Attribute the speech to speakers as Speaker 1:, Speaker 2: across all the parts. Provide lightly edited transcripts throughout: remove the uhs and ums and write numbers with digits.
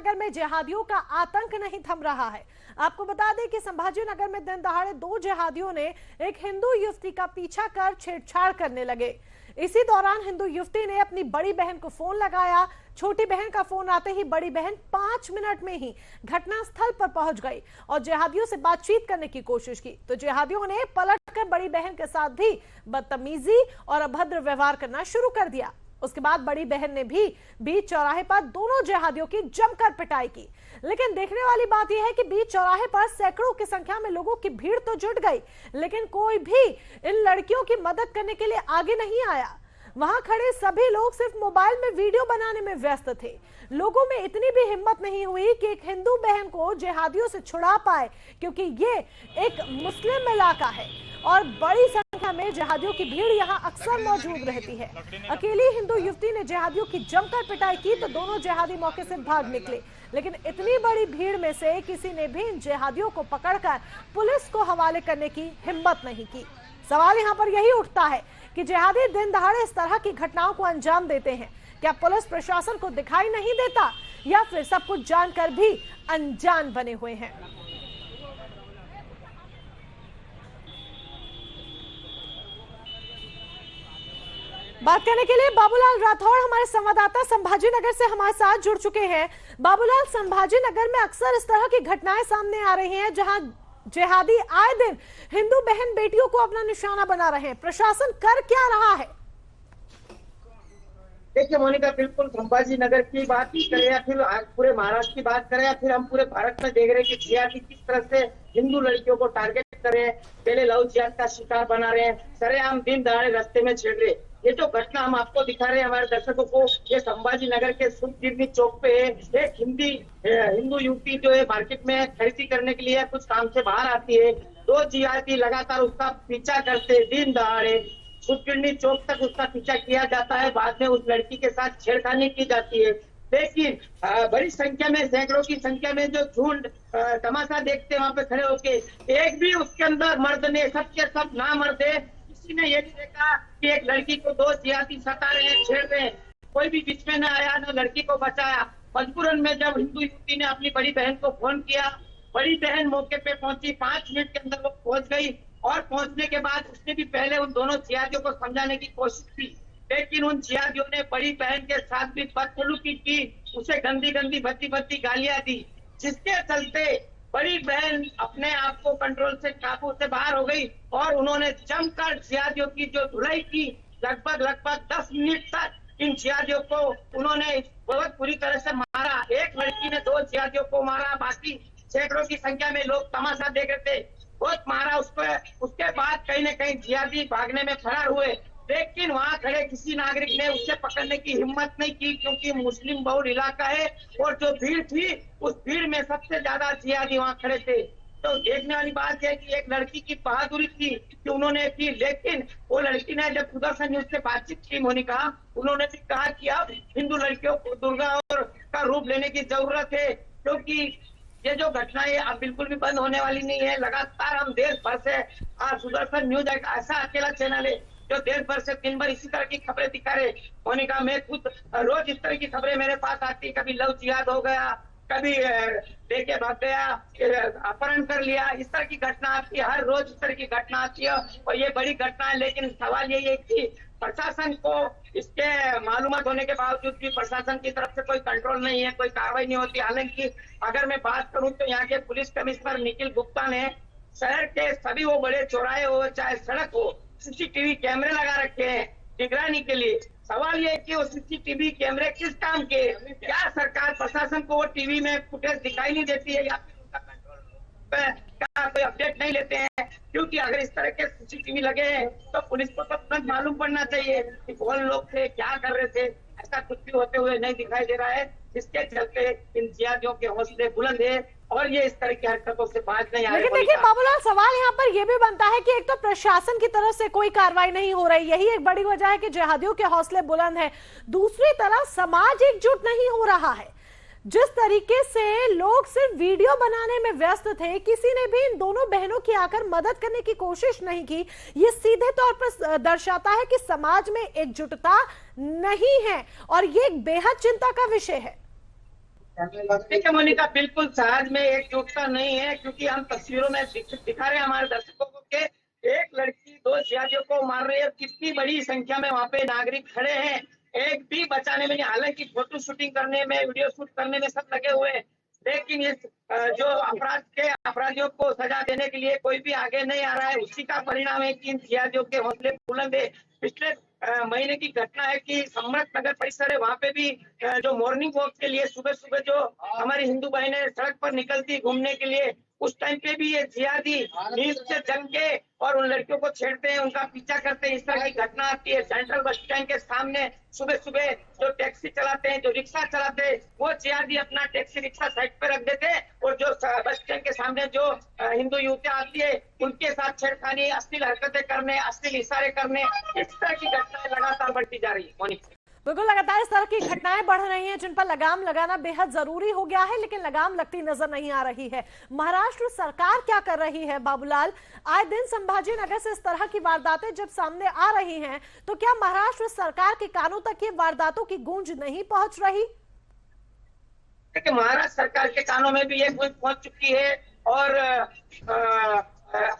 Speaker 1: नगर में जिहादियों का आतंक नहीं थम रहा है। आपको बता दें कि संभाजी नगर में दिन दहाड़े 2 जिहादियों ने एक हिंदू युवती का पीछा कर छेड़छाड़ करने लगे। इसी दौरान हिंदू युवती ने अपनी बड़ी बहन को फोन लगाया। छोटी बहन का फोन आते ही बड़ी बहन 5 मिनट में ही घटनास्थल पर पहुंच गई और जिहादियों से बातचीत करने की कोशिश की, तो जिहादियों ने पलटकर बड़ी बहन के साथ भी बदतमीजी और अभद्र व्यवहार करना शुरू कर दिया। उसके बाद बड़ी बहन ने भी बीच चौराहे पर दोनों जिहादियों की जमकर पिटाई की। लेकिन देखने वाली बात यह है कि बीच चौराहे पर सैकड़ों की संख्या में लोगों की भीड़ तो जुट गई, लेकिन कोई भी इन लड़कियों की मदद करने के लिए आगे नहीं आया। वहां खड़े सभी लोग सिर्फ मोबाइल में वीडियो बनाने में व्यस्त थे। लोगों में इतनी भी हिम्मत नहीं हुई कि एक हिंदू बहन को जिहादियों से छुड़ा पाए, क्योंकि ये एक मुस्लिम इलाका है और बड़ी संख्या में जिहादियों की भीड़ यहां अक्सर मौजूद रहती है। अकेली हिंदू युवती ने जिहादियों की जमकर पिटाई की तो दोनों जिहादी मौके से भाग निकले, लेकिन इतनी बड़ी भीड़ में से किसी ने भी इन जिहादियों को पकड़कर पुलिस को हवाले करने की हिम्मत नहीं की। सवाल यहां पर यही उठता है कि जिहादी दिन दहाड़े इस तरह की घटनाओं को अंजाम देते हैं, क्या पुलिस प्रशासन को दिखाई नहीं देता या फिर सब कुछ जानकर भी अनजान बने हुए हैं? बात करने के लिए बाबूलाल राठौड़ हमारे संवाददाता संभाजी नगर से हमारे साथ जुड़ चुके हैं। बाबूलाल, संभाजी नगर में अक्सर इस तरह की घटनाएं सामने आ रही हैं जहां जिहादी आए दिन हिंदू बहन बेटियों को अपना निशाना बना रहे हैं। प्रशासन कर क्या रहा है?
Speaker 2: देखिए मोनिका, बिल्कुल संभाजी नगर की बात करें या फिर पूरे महाराष्ट्र की बात करें या फिर हम पूरे भारत में देख रहे हैं कि जिहादी किस तरह से हिंदू लड़कियों को टारगेट कर रहे हैं, पहले लव जिहाद का शिकार बना रहे हैं, सरेआम दिन दहाड़े रास्ते में छेड़ रहे। ये जो घटना हम आपको दिखा रहे हैं हमारे दर्शकों को, ये संभाजी नगर के सुखगिरनी चौक पे है। एक हिंदू युवती जो है मार्केट में खरीदी करने के लिए कुछ काम से बाहर आती है। 2 जिहादी लगातार उसका पीछा करते दिन दहाड़े सुखगिरनी चौक तक उसका पीछा किया जाता है। बाद में उस लड़की के साथ छेड़खानी की जाती है, लेकिन बड़ी संख्या में, सैकड़ों की संख्या में जो झुंड तमाशा देखते वहां पे खड़े होके, एक भी उसके अंदर मर्द ने, सबके सब ना मर्द है, किसी ने ये नहीं देखा कि एक लड़की को 2 जिहादी सता रहे हैं, छेड़ रहे हैं। कोई भी बीच में न आया, न लड़की को बचाया। मजबूरन में जब हिंदू युवती ने अपनी बड़ी बहन को फोन किया, बड़ी बहन मौके पे पहुंची। 5 मिनट के अंदर वो पहुंच गई और पहुंचने के बाद उसने भी पहले उन दोनों जिहादियों को समझाने की कोशिश की, लेकिन उन जिहादियों ने बड़ी बहन के साथ भी बदसलूकी की, उसे गंदी गंदी भद्दी गालियां दी, जिसके चलते बड़ी बहन अपने आप को कंट्रोल से, काबू से बाहर हो गई और उन्होंने जमकर जिहादियों की जो धुलाई की। लगभग 10 मिनट तक इन जिहादियों को उन्होंने बहुत बुरी तरह से मारा। एक लड़की ने 2 जिहादियों को मारा, बाकी सैकड़ों की संख्या में लोग तमाशा देख रहे थे, बहुत मारा उसको। उसके बाद कहीं न कहीं जिहादी भागने में फरार हुए, लेकिन वहां खड़े किसी नागरिक ने उसे पकड़ने की हिम्मत नहीं की, क्योंकि मुस्लिम बहुल इलाका है और जो भीड़ थी उस भीड़ में सबसे ज्यादा जिहादी वहां खड़े थे। तो देखने वाली बात है कि एक लड़की की बहादुरी थी कि उन्होंने की, लेकिन वो लड़की ने जब सुदर्शन न्यूज से बातचीत की मोनिका, उन्होंने भी कहा कि अब हिंदू लड़कियों को दुर्गा और का रूप लेने की जरूरत है, क्योंकि ये जो घटना है अब बिल्कुल भी बंद होने वाली नहीं है। लगातार हम देश भर से, सुदर्शन न्यूज एक ऐसा अकेला चैनल है जो देश भर से दिन भर इसी तरह की खबरें दिखा रहे। मोनिका, मैं खुद रोज इस तरह की खबरें मेरे पास आती, कभी लव जिहाद हो गया, कभी लेके भाग गया, अपहरण कर लिया, इस तरह की घटना आती है। हर रोज इस तरह की घटना आती है और ये बड़ी घटना है। लेकिन सवाल यही है कि प्रशासन को इसके मालूमात होने के बावजूद भी प्रशासन की तरफ से कोई कंट्रोल नहीं है, कोई कार्रवाई नहीं होती। हालांकि अगर मैं बात करूं तो यहाँ के पुलिस कमिश्नर निखिल गुप्ता ने शहर के सभी वो बड़े चौराहे हो चाहे सड़क हो, सीसीटीवी कैमरे लगा रखे हैं निगरानी के लिए। सवाल ये है कि वो सीसीटीवी कैमरे किस काम के? क्या सरकार प्रशासन को वो टीवी में फुटेज दिखाई नहीं देती है या फिर उनका कंट्रोल का कोई अपडेट नहीं लेते हैं? क्योंकि अगर इस तरह के सीसीटीवी लगे हैं तो पुलिस को तो तुरंत मालूम पड़ना चाहिए कि कौन लोग थे, क्या कर रहे थे। ऐसा कुछ भी होते हुए नहीं दिखाई दे रहा है, जिसके चलते इन जिहादियों के हौसले बुलंद है और ये इस तरह की हरकतों से बाज नहीं आ रही।
Speaker 1: लेकिन देखिए बाबूलाल, सवाल यहाँ पर यह भी बनता है कि एक तो प्रशासन की तरफ से कोई कार्रवाई नहीं हो रही, यही एक बड़ी वजह है कि जिहादियों के हौसले बुलंद हैं। दूसरी तरफ समाज एकजुट नहीं हो रहा है। जिस तरीके से लोग सिर्फ वीडियो बनाने में व्यस्त थे, किसी ने भी इन दोनों बहनों की आकर मदद करने की कोशिश नहीं की। ये सीधे तौर पर दर्शाता है कि समाज में एकजुटता नहीं है और ये एक बेहद चिंता का विषय है।
Speaker 2: देखिए मोनिका, बिल्कुल समाज में एकजुटता नहीं है, क्योंकि हम तस्वीरों में दिखा रहे हैं हमारे दर्शकों को कि एक लड़की दो जिहादियों को मार रही है। कितनी बड़ी संख्या में वहां पे नागरिक खड़े हैं, एक भी बचाने में नहीं। हालांकि फोटो शूटिंग करने में, वीडियो शूट करने में सब लगे हुए हैं, लेकिन इस जो अपराध के अपराधियों को सजा देने के लिए कोई भी आगे नहीं आ रहा है। उसी का परिणाम है कि इन जिहादियों के हौसले बुलंद है। पिछले महीने की घटना है कि सम्राट नगर परिसर है, वहां पे भी जो मॉर्निंग वॉक के लिए सुबह सुबह जो हमारी हिंदू बहनें सड़क पर निकलती घूमने के लिए, उस टाइम पे भी ये जिहादी नींद से जग के और उन लड़कियों को छेड़ते हैं, उनका पीछा करते हैं। इस तरह की घटना आती है। सेंट्रल बस स्टैंड के सामने सुबह सुबह जो टैक्सी चलाते हैं, जो रिक्शा चलाते हैं, वो जिहादी अपना टैक्सी रिक्शा साइड पे रख देते हैं और जो बस स्टैंड के सामने जो हिंदू युवतियां आती है उनके साथ छेड़खानी, अश्लील हरकतें करने, अश्लील इशारे करने, इस तरह की घटनाएं लगातार बढ़ती जा रही है। मोनिका,
Speaker 1: बिल्कुल, लगातार इस तरह की घटनाएं बढ़ रही हैं जिन पर लगाम लगाना बेहद जरूरी हो गया है, लेकिन लगाम लगती नजर नहीं आ रही है। महाराष्ट्र सरकार क्या कर रही है बाबूलाल? आए दिन संभाजी नगर से इस तरह की वारदातें जब सामने आ रही हैं, तो क्या महाराष्ट्र सरकार के कानों तक ये वारदातों की गूंज नहीं पहुंच रही?
Speaker 2: देखिए, महाराष्ट्र सरकार के कानों में भी ये गूंज पहुंच चुकी है और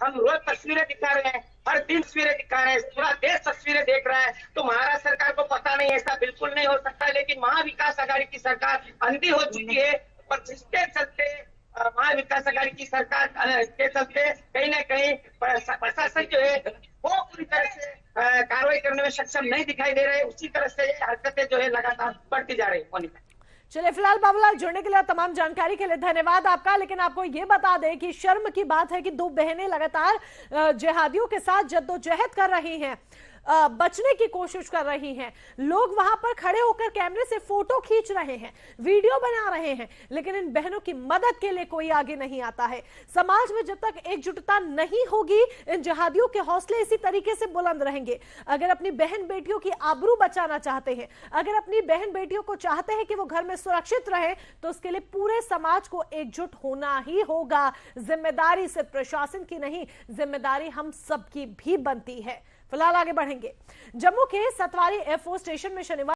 Speaker 2: हम रोज तस्वीरें दिखा रहे हैं, हर दिन तस्वीरें दिखा रहे हैं, पूरा देश तस्वीरें देख रहा है। तो महाराष्ट्र सरकार को पता नहीं, ऐसा बिल्कुल नहीं हो सकता। लेकिन महाविकास आघाड़ी की सरकार अंधी हो चुकी है और जिसके चलते महाविकास आघाड़ी की सरकार के चलते कहीं ना कहीं प्रशासन जो है वो पूरी तरह से कार्रवाई करने में सक्षम नहीं दिखाई दे रहे। उसी तरह से हरकतें जो है लगातार बढ़ती जा रही है।
Speaker 1: चलिए, फिलहाल बाबूलाल, जुड़ने के लिए तमाम जानकारी के लिए धन्यवाद आपका। लेकिन आपको ये बता दें कि शर्म की बात है कि दो बहनें लगातार जिहादियों के साथ जद्दोजहद कर रही हैं, बचने की कोशिश कर रही हैं। लोग वहां पर खड़े होकर कैमरे से फोटो खींच रहे हैं, वीडियो बना रहे हैं, लेकिन इन बहनों की मदद के लिए कोई आगे नहीं आता है। समाज में जब तक एकजुटता नहीं होगी, इन जिहादियों के हौसले इसी तरीके से बुलंद रहेंगे। अगर अपनी बहन बेटियों की आबरू बचाना चाहते हैं, अगर अपनी बहन बेटियों को चाहते हैं कि वो घर में सुरक्षित रहे, तो उसके लिए पूरे समाज को एकजुट होना ही होगा। जिम्मेदारी सिर्फ प्रशासन की नहीं, जिम्मेदारी हम सबकी भी बनती है। फिलहाल आगे बढ़ेंगे। जम्मू के सतवारी एयरफोर्स स्टेशन में शनिवार